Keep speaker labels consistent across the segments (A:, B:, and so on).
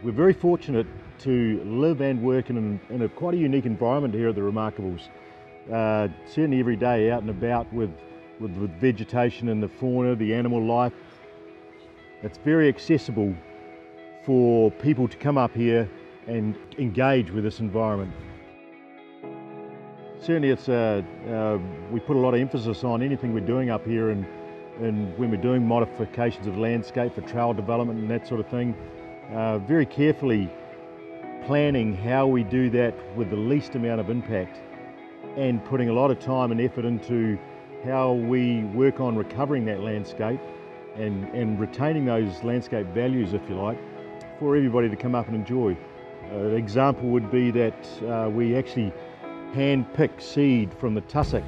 A: We're very fortunate to live and work in a quite a unique environment here at the Remarkables. Certainly every day out and about with vegetation and the fauna, the animal life. It's very accessible for people to come up here and engage with this environment. Certainly we put a lot of emphasis on anything we're doing up here, and when we're doing modifications of landscape for trail development and that sort of thing, very carefully planning how we do that with the least amount of impact, and putting a lot of time and effort into how we work on recovering that landscape and retaining those landscape values, if you like, for everybody to come up and enjoy. An example would be that we actually hand-pick seed from the tussock.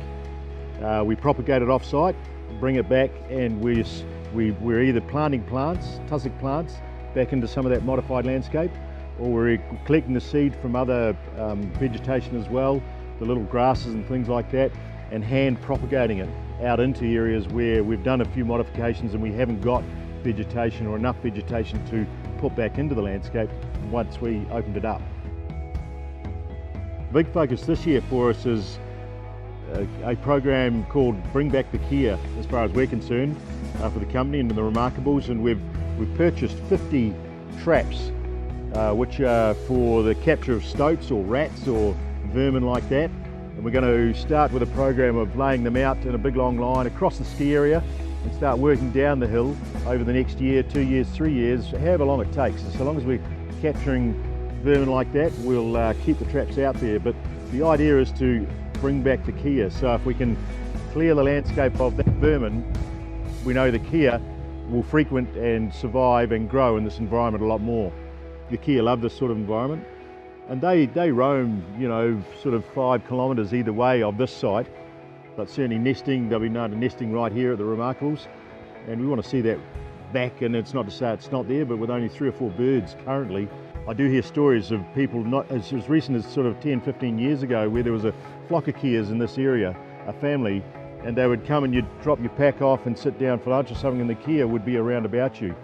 A: We propagate it off-site, bring it back, and we're either planting plants, tussock plants, back into some of that modified landscape, or we're collecting the seed from other vegetation as well, the little grasses and things like that, and hand propagating it out into areas where we've done a few modifications and we haven't got vegetation or enough vegetation to put back into the landscape once we opened it up. The big focus this year for us is a program called Bring Back the Kea, as far as we're concerned, for the company and the Remarkables, and we've purchased 50 traps which are for the capture of stoats or rats or vermin like that. And we're going to start with a program of laying them out in a big long line across the ski area and start working down the hill over the next year, 2 years, 3 years, however long it takes. So long as we're capturing vermin like that, we'll keep the traps out there. But the idea is to bring back the kea. So if we can clear the landscape of that vermin, we know the kea will frequent and survive and grow in this environment a lot more. The kea love this sort of environment, and they roam, you know, sort of 5 kilometres either way of this site, but certainly nesting, they'll be known to nesting right here at the Remarkables, and we want to see that back. And it's not to say it's not there, but with only 3 or 4 birds currently. I do hear stories of people, not as recent as sort of 10, 15 years ago, where there was a flock of keas in this area, a family, and they would come and you'd drop your pack off and sit down for lunch or something, and the kea would be around about you.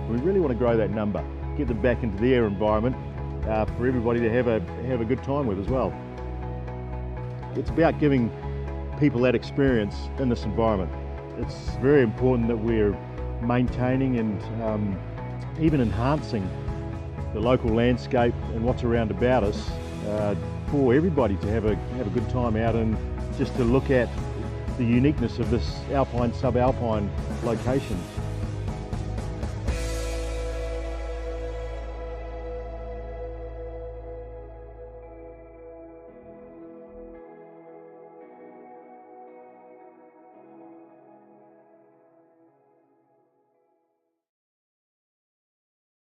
A: We really want to grow that number, get them back into their environment for everybody to have a good time with as well. It's about giving people that experience in this environment. It's very important that we're maintaining and even enhancing the local landscape and what's around about us for everybody to have a good time out, and just to look at the uniqueness of this alpine, subalpine location.